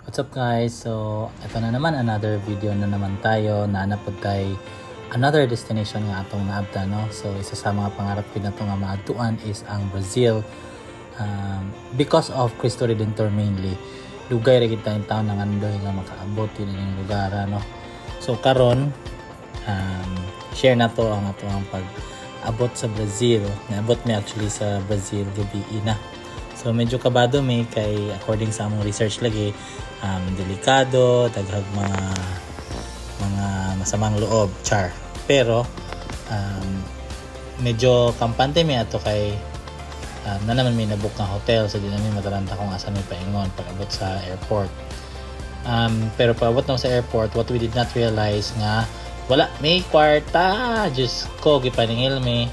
What's up guys? So, ito na naman another video na naman tayo na napod tayo another destination nga atong naabta, no? So, isa sa mga pangarap ko na ito nga maadtuan is ang Brazil. Because of Cristo Redentor mainly. Lugay rin kita yung taon na andoy nga makaabot yun yung lugar, no? So, karon share na to ang atong pag-abot sa Brazil. Naabot mi actually sa Brazil gabi na. So medyo kabado may kay according sa among research lagi delikado, daghang mga masamang loob, char. Pero medyo kampante mi ato kay na naman may nabook ng hotel so di namin mataranta kung asa may paingon pag-abot sa airport. Pero pag-abot na sa airport, what we did not realize nga wala may kwarta, just ko gipaningil mi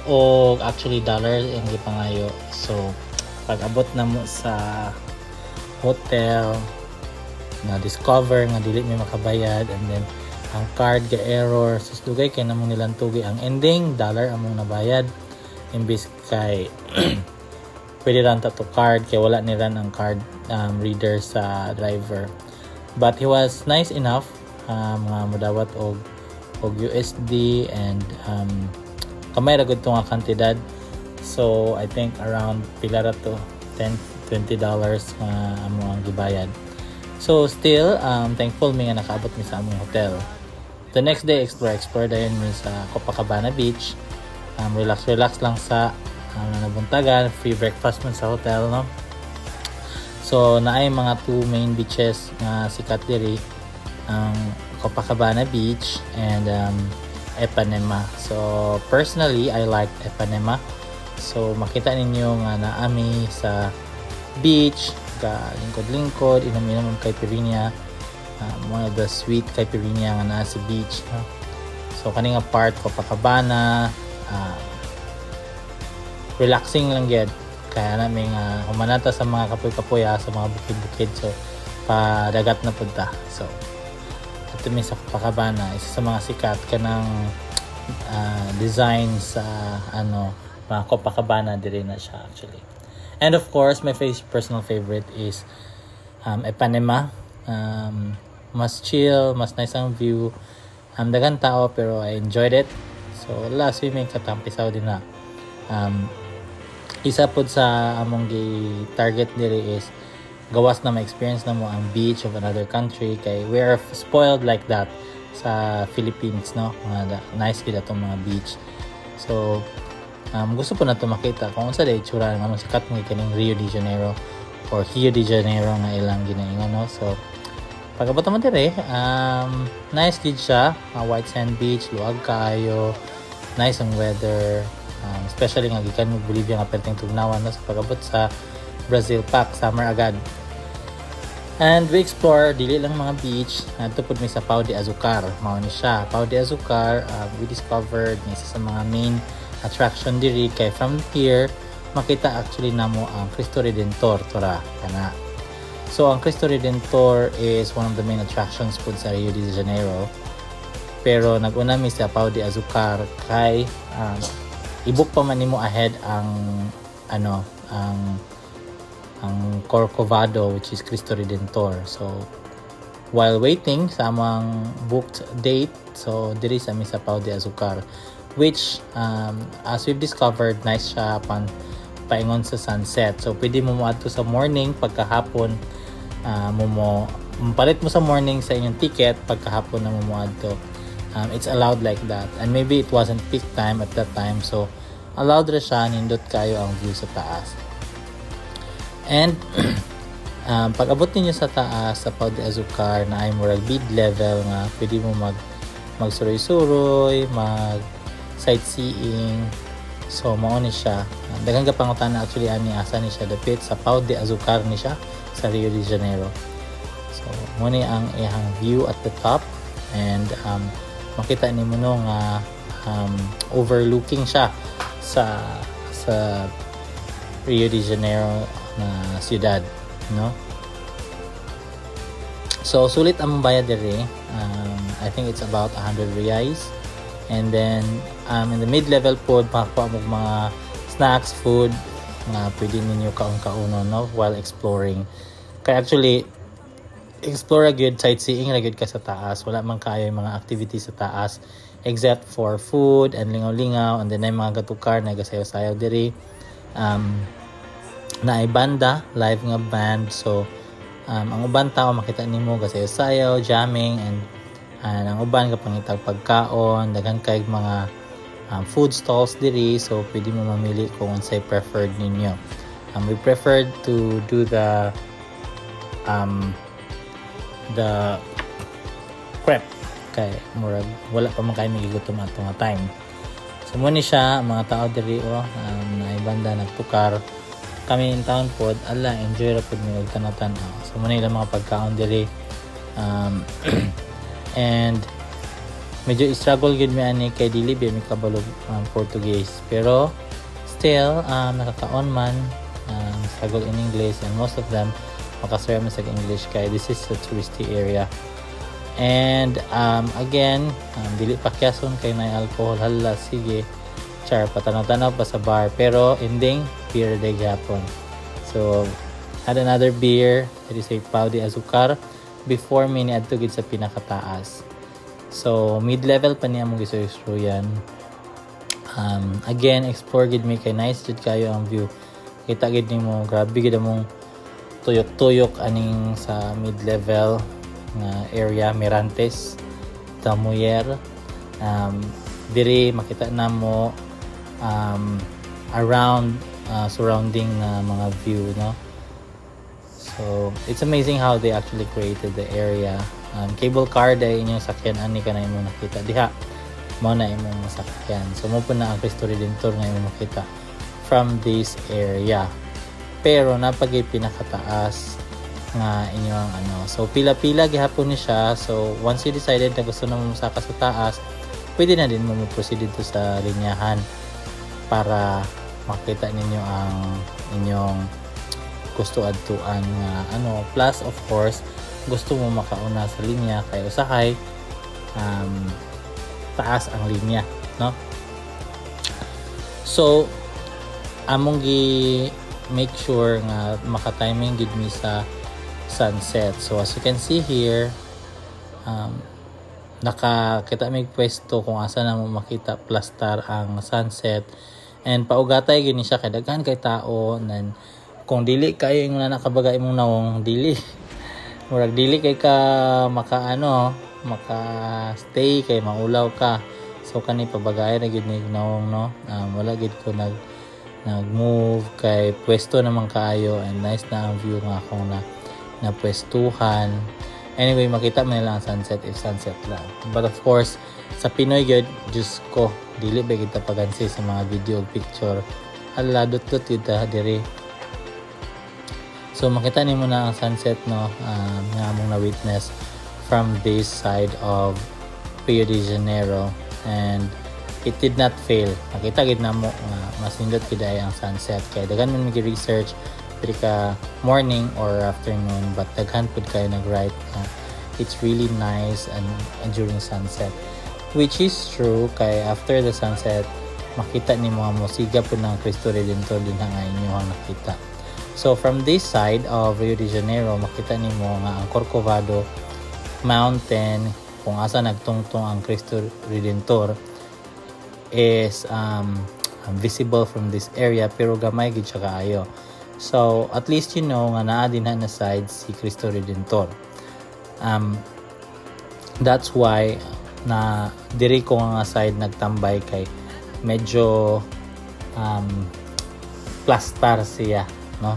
o actually dollars ang gipangayo. So pag-abot na mo sa hotel na discover nga dili may makabayad and then ang card ga error sus dugay kay namong nilang tugi ang ending dollar among nabayad imbis kay pwede ran to card kay wala ni ran ang card reader sa driver, but he was nice enough nga modawat og USD and kamay ra gud nga kantidad. So I think around pila ra to $10-20 nga amo ang gibayad. So still thankful mi nga nakaabot mi sa among hotel. The next day explore dayon mi sa Copacabana Beach. Relax lang sa nabuntagan, free breakfast man sa hotel, no. So naay mga two main beaches nga sikat diri, ang Copacabana Beach and Ipanema. So personally I like Ipanema. So makita ninyo nga naami sa beach, ka lingkod-lingkod, inom-inom ng caipirinha, one of the sweet caipirinha nga naa sa beach, no? So kaning part Copacabana, relaxing lang gyud kaya na may humanata sa mga kapoy-kapoy sa mga bukid-bukid, so padagat na punta. So ito mi sa Copacabana, isa sa mga sikat kanang design sa mga Copacabana diri na siya actually. And of course, my personal favorite is Ipanema. Mas chill, mas nice ang view. Daghang tao pero I enjoyed it. So last swimming katampisaw din na. Isa pod sa among target diri is gawas na ma-experience na mo ang beach of another country kay we are spoiled like that sa Philippines, no? Nice gid atong mga beach. So gusto po na ito makita kung sa day tsura ng sikat ng kaning Rio de Janeiro or Rio de Janeiro nga ilang ginaingan, no? So pag-abot naman dire, nice gid siya, white sand beach, luag kayo, nice ang weather, especially nga gikan mo Bolivia nga perting tugnawan, no? So pag-abot sa Brazil Pack, summer agad. And we explore dili lang mga beach, adto pud mi sa Pau de Azucar. Mao ni siya, Pau de Azucar. We discovered isa sa mga main attraction diri kay from here makita actually namo ang Cristo Redentor tora kana. So ang Cristo Redentor is one of the main attractions pud sa Rio de Janeiro, pero nag-una mi sa Pau de Azucar kay i-book pa man nimo ahead ang Corcovado, which is Cristo Redentor. So while waiting sa among booked date, so diri sa mi sa Pau de Azucar, which as we've discovered nice siya paingon sa sunset. So pwede mo moadto sa morning, pagkahapon palit mo sa morning sa inyong ticket, pagkahapon na mo moadto. It's allowed like that, and maybe it wasn't peak time at that time, so allowed ra siya, nindot kayo ang view sa taas. And pag-abot niyo sa taas sa Pau de Azucar na ay murag mid level nga pwede mo magsuroy-suroy, sightseeing. So mao ni siya, daghang kapangutan na actually ani asa ni siya dapit sa Pau de Azucar ni siya sa Rio de Janeiro. So mo ni ang iyang view at the top, and makita nimo no nga overlooking siya sa Rio de Janeiro na siyudad, no? So sulit ang bayad diri. I think it's about 100 reais. And then in the mid-level pod makakuha mo mga snacks, food nga pwede ninyo kaon-kauno, no, while exploring. Kaya actually explore good, sightseeing ra gyud ka sa taas. Wala man kaayo yung mga activities sa taas except for food and lingaw-lingaw, and then ay mga gatukar na gasayaw-sayaw diri. Na ay banda, live nga band. So ang uban tao makita nimo gasayaw-sayaw, jamming, and ang uban kapangitag pagkaon, daghan kay mga food stalls diri, so pwede mo mamili kung unsay preferred ninyo. We preferred to do the prep kay murag wala pa man kay migigutom ato nga time. So mo ni siya mga tao diri na ibanda nagtukar kami in town pod, ala enjoy ra pod mi og tanaw-tanaw. So mo ni lang mga pagkaon diri, and medyo struggle gud mi ani kay dili mi kabalo Portuguese, pero still nakakaon man struggle in English, and most of them makasaya man sa English kay this is a touristy area. And again, dili pa kyason kay may alcohol, hala sige char patanaw-tanaw pa sa bar, pero ending beer day gapon. So had another beer, it is a pau de azúcar before mi niadto gid sa pinakataas. So mid-level pa niya mong gisuyan. Again, explore gid mi kay nice jud kayo ang view. Kita gid nimo grabe gid among tuyok-tuyok aning sa mid-level nga area, Mirantes, Tamuyer. Diri makita namo around surrounding mga view, no? So it's amazing how they actually created the area. Cable car day inyong sakyan ani ka na imong nakita diha, mo na imong masakyan. So mo po na ang Cristo Redentor nga imong makita from this area, pero napagay pinakataas nga inyong so pila-pila gihapon ni siya. So once you decided na gusto na mo saka sa taas, pwede na din mo proceed dito sa linyahan para makita ninyo ang inyong gusto adtuan nga plus of course gusto mo makauna sa linya kay usahay taas ang linya, no? So among gi make sure nga maka-timing gid mi sa sunset. So as you can see here, nakakita may pwesto kung asa na mo makita plastar ang sunset, and paugatay gini siya kay daghan kay tao, nan kung dili kayo yung nakabagay mong nawong dili murag dili kay ka maka stay kay maulaw ka. So kani pabagay na gid ni nawong, no? Wala gid ko nag-move kay pwesto naman kaayo, and nice na ang view nga akong na pwestuhan. Anyway, makita mo nila ang sunset if sunset lang. But of course, sa Pinoy gud, Diyos ko, dili ba kita pagansi sa mga video o picture. Hala, dut-dut kita diri. So makita nimo na ang sunset, no? Nga mong na-witness from this side of Rio de Janeiro, and it did not fail. Nakita gid na mo mas nindot gid ay ang sunset kay daghan man gi-research pwede ka morning or afternoon, but daghan pud kayo nag-write it's really nice and during sunset, which is true kay after the sunset makita nimo nga mosiga pud ng Cristo Redentor din nga inyong nakita. So from this side of Rio de Janeiro, makita nimo nga ang Corcovado Mountain, kung asa nagtungtong ang Cristo Redentor, is visible from this area, pero gamay gid siya kaayo. So at least you know nga naa din na side si Cristo Redentor. That's why na diri ko nga side nagtambay kay medyo plastar siya, no?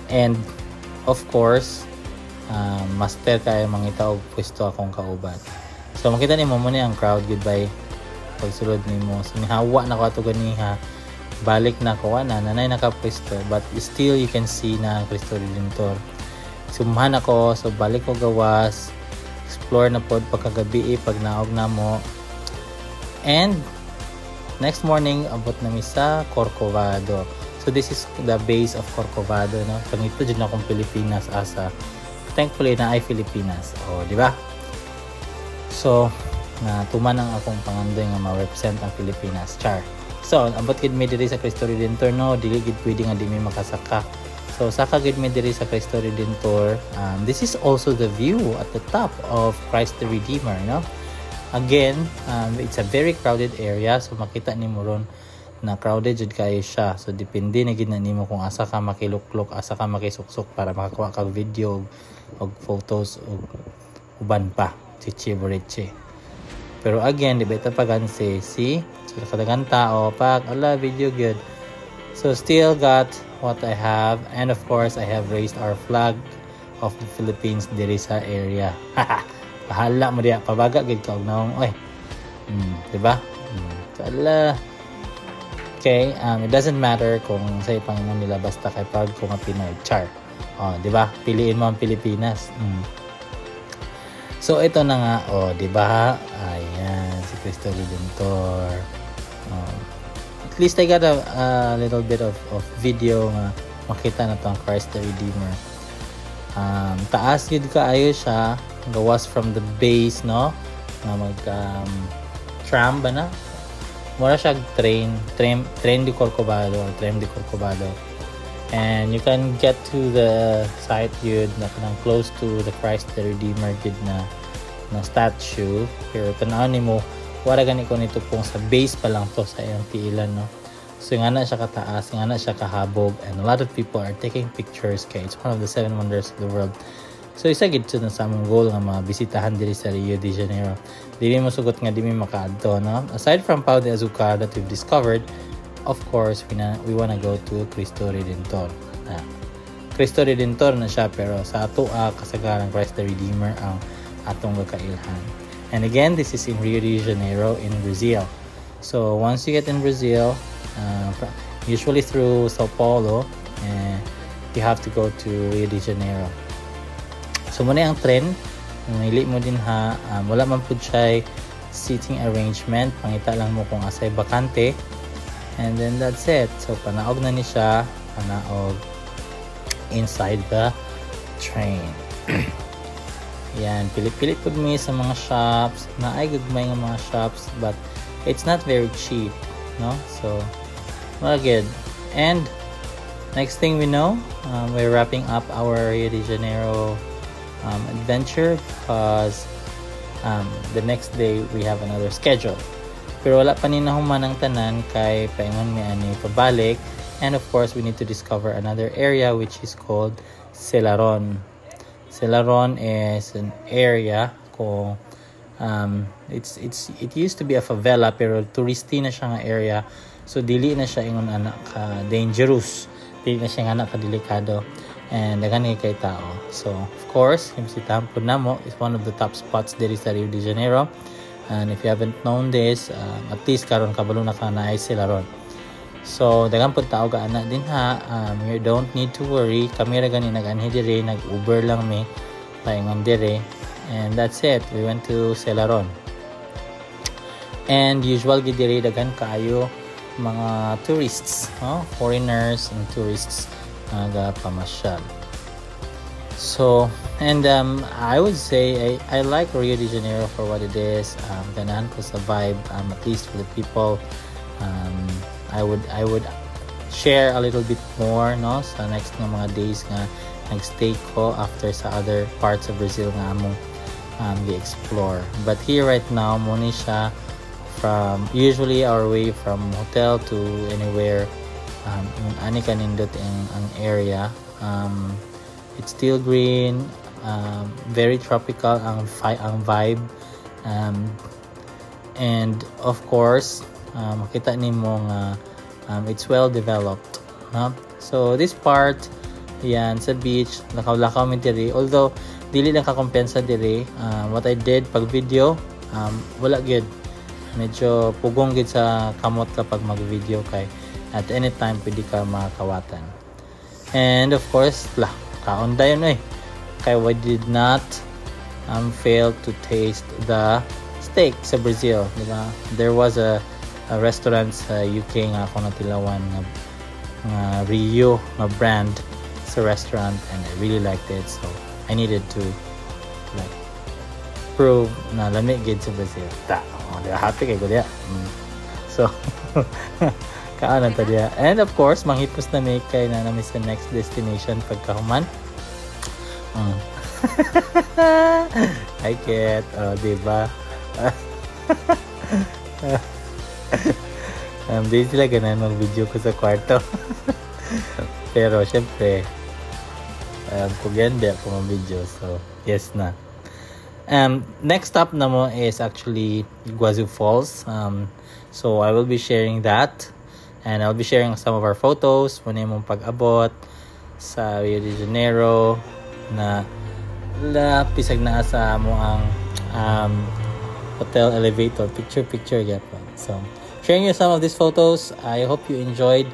And of course master kayo mangita og pwesto akong kauban. So makita nimo mo ni ang crowd goodbye pagsulod nimo. So nihawa na ko ato ganiha, balik na ko nanay nakapwesto, but still you can see na ang Cristo Redentor. Sumhan ako, so balik ko gawas, explore na pod pagkagabi pag naog na mo, and next morning abot na mi sa Corcovado. So this is the base of Corcovado, no? Pangito dyan akong Pilipinas asa. Thankfully na ay Pilipinas. O, di ba? So, tuman ang akong pangandoy nga ma-represent ang Pilipinas. Char. So, abot gid mi diri sa Cristo Redentor, no? Dili gid pwede nga di mi makasaka So saka gid mi diri sa Cristo Redentor. This is also the view at the top of Christ the Redeemer, no? Again, it's a very crowded area, so makita nimo ron na crowded jud kayo siya. So depende na gid na nimo kung asa ka makiluklok, asa ka makisuksok para makakuha kag video og photos og uban pa si Chiboriche. Pero again, di ba ito pagansi, see? So kadagang tao pag ala video good. So still got what I have, and of course I have raised our flag of the Philippines diri sa area. Bahala mo diya, pabaga gid ka og naong oy. Di ba? Ala. Okay, it doesn't matter kung sa Panginoon nila basta kay proud ko nga Pinoy. Char. Oh, di ba? Piliin mo ang Pilipinas. So ito na nga, oh, di ba? Ayan, si Cristo Redentor. At least I got a little bit of video nga makita na to ang Christ the Redeemer. Taas yun kaayo siya, gawas from the base, no? Nga mag tram ba na? Mura siya train de Corcovado or tram de Corcovado. And you can get to the site yun na close to the Christ the Redeemer yun na statue. Pero tanaw ni mo, wala gani ko nito pong sa base pa lang to sa iyang tiilan, no? So nga na siya kataas, nga na siya kahabog, and a lot of people are taking pictures kay it's one of the 7 wonders of the world. So isa gid na sa among goal nga mabisitahan diri sa Rio de Janeiro. Dili mo sugot nga dili makaadto, no? Aside from Pau de Azucar that we've discovered, of course we wanna go to Cristo Redentor. Cristo Redentor na siya, pero sa ato kasagaran Christ the Redeemer ang atong gakailhan. And again, this is in Rio de Janeiro in Brazil. So once you get in Brazil, usually through Sao Paulo, you have to go to Rio de Janeiro. So muna ang tren, nili mo din ha, wala man po siya seating arrangement, pangita lang mo kung asay bakante, and then that's it. So panaog na ni siya, panaog inside the train. Yan, pilit-pilit po mi sa mga shops, na ay gagmay nga mga shops, but it's not very cheap, no? So well, good. And next thing we know, we're wrapping up our Rio de Janeiro adventure, because the next day we have another schedule. Pero wala pa ni nahuman ang tanan kay paingon mi ani pabalik, and of course we need to discover another area which is called Celaron. Celaron is an area kung it used to be a favela, pero touristy na siya nga area. So dili na siya ingon anak ka dangerous, dili na siya anak ka delikado, and daghan kay tao. So of course bisitahan po namo is one of the top spots diri sa Rio de Janeiro. And if you haven't known this, at least karon kabalo na ka na ay Celaron. So daghan po tao ga ana din ha. You don't need to worry, kami ra gani nag-anhi dire, nag-Uber lang mi paingon dire, and that's it. We went to Celaron. And usual gid dire daghan kaayo mga tourists, no? Foreigners and tourists ga pamasyal. So, and I would say I like Rio de Janeiro for what it is. Ganahan ko sa vibe, at least for the people. I would share a little bit more, no, sa next nga mga days nga nagstay ko after sa other parts of Brazil nga among i-explore. But here right now, muna siya from usually our way from hotel to anywhere, ani kanindot ang area. It's still green, very tropical ang vibe, and of course makita nimo nga it's well developed, no? So this part yan sa beach lakaw-lakaw mi diri, although dili lang ka kompensa diri. What I did pag video, wala gid, medyo pugong gid sa kamot kapag mag-video kay at any time pwede ka makawatan. And of course kaon dayon kay we did not fail to taste the steak sa Brazil, di ba? There was a restaurant sa UK nga ako natilawan nga Rio nga brand sa restaurant, and I really liked it, so I needed to like prove na lami gid sa Brazil. Happy kay ko diya. So Kaanan ta diya. And of course, manghipos na may kay na namin sa next destination pagkahuman. I get, diba? Di sila ganun mag-video ko sa kwarto. Pero syempre, kugyan ako mag-video. So, yes na. Next stop na mo is actually Iguazu Falls. So, I will be sharing that. And I'll be sharing some of our photos. Muna yung pag-abot sa Rio de Janeiro na pisag na sa mo ang hotel elevator. Picture yapon. So, sharing you some of these photos. I hope you enjoyed.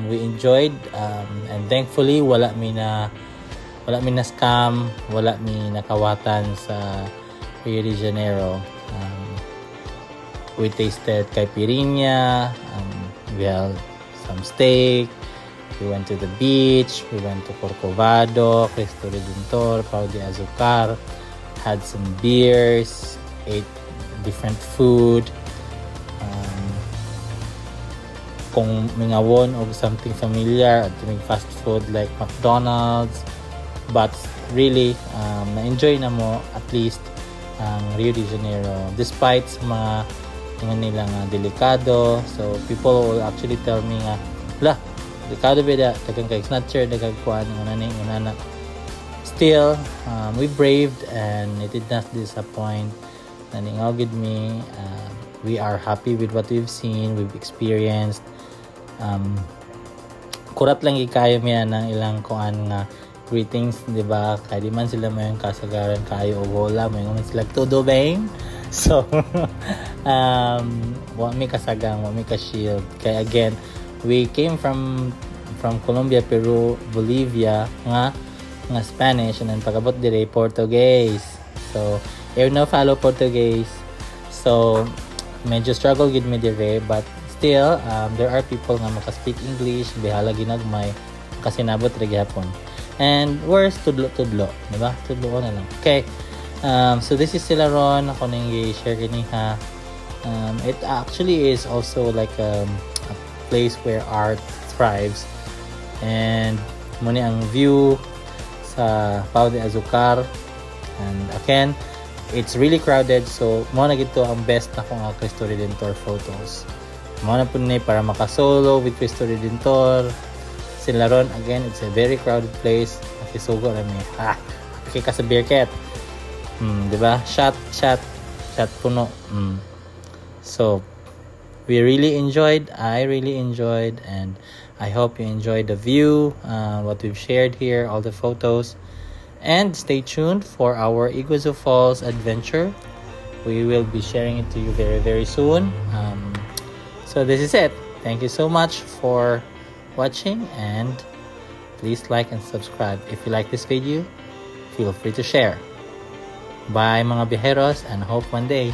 We enjoyed. And thankfully, wala mi na scam, wala mi nakawatan sa Rio de Janeiro. We tasted caipirinha, we had some steak, we went to the beach, we went to Corcovado, Cristo Redentor, Pau de Azucar, had some beers, ate different food. Kung mingawon o something familiar at may fast food like McDonald's, but really na-enjoy na mo at least ang Rio de Janeiro despite sa mga nilang delikado. So people will actually tell me nga delikado ba da dagang kay snatcher dagang kuan una. Still we braved and it did not disappoint. Naningaw gid me. We are happy with what we've seen, we've experienced. Kurat lang ikayo miya ng ilang kuan nga greetings, di ba? Kaya di man sila may kasagaran kayo o wala, may naman sila todo bang. So, wami kasagang, wami ka-shield. Kaya again, we came from Colombia, Peru, Bolivia, nga Spanish, and then pagabot dire Portuguese. So, you know, follow Portuguese. So, medyo struggle gid me dire, but still, there are people nga maka-speak English, bihala ginagmay, kasi nabot rin gihapon. And where's tudlo, diba? Tudlo na lang. Okay, so this is sila ron, ako nang i-share kaniha. It actually is also like a place where art thrives. And muna ang view sa Pau de Azucar. And again, it's really crowded, so muna gito ang best na kung Cristo Redentor photos. Muna po na para makasolo with Cristo Redentor. Sila ron, again, it's a very crowded place. Nakisugo na may okay ka sa beer cat. Diba? Shot puno. So we really enjoyed, I really enjoyed, and I hope you enjoyed the view, what we've shared here, all the photos. And stay tuned for our Iguazu Falls adventure. We will be sharing it to you very, very soon. So this is it. Thank you so much for watching, and please like and subscribe. If you like this video, feel free to share. Bye mga biheros, and hope one day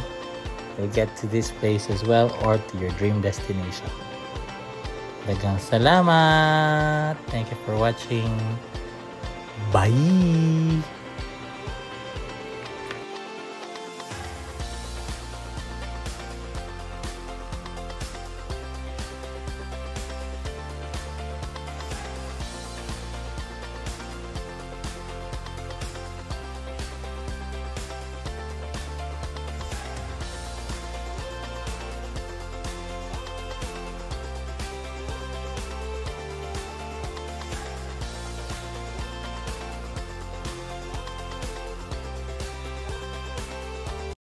you'll get to this place as well, or to your dream destination. Daghang salamat. Thank you for watching. Bye.